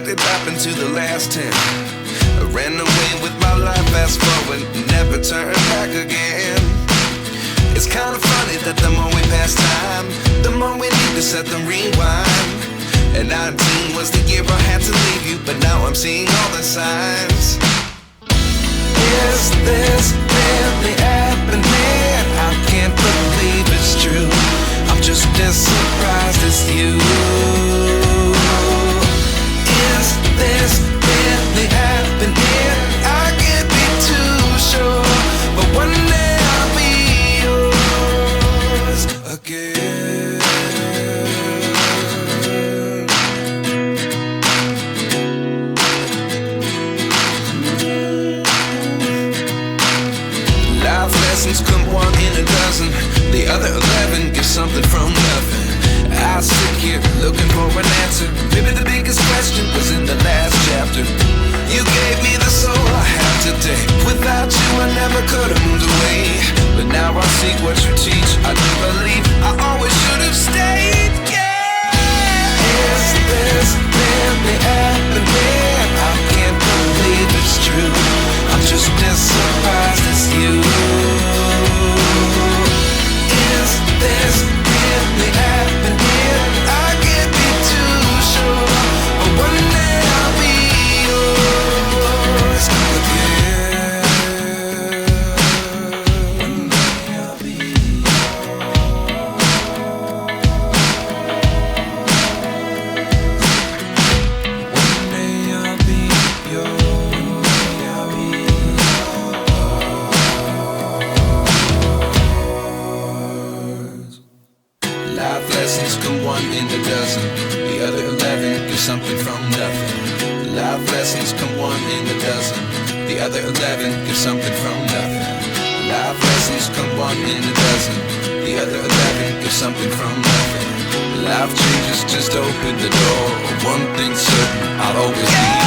it happened to the last 10. I ran away with my life, fast forward, never turn back again. It's kind of funny that the more we pass time, the more we need to set them rewind. And 19 was the year I had to leave you, but now I'm seeing all the signs. Is this really happening? I can't believe it's true. I'm just as surprised as you. Is this really happening? I can't be too sure, but one day I'll be yours again. Life lessons come one in a dozen. The other 11 get something from nothing. I sit here looking for an answer. Maybe the biggest question was in the last chapter. You gave me the soul I have today. Without you I never could have moved away. But now I see what you teach. I do believe I always should have stayed. Yeah. Is this really happening? I can't believe it's true. I'm just as surprised as you. Is this really happening? I can't be too sure, but one day I'll be yours again. One day I'll be One day I'll be yours. I'll be yours. Life lessons come one in a dozen. The other 11 get something from nothing. Life lessons come one in a dozen. The other 11 get something from nothing. Life lessons come one in a dozen. The other 11 get something from nothing. Life changes just open the door. One thing's certain, I'll always be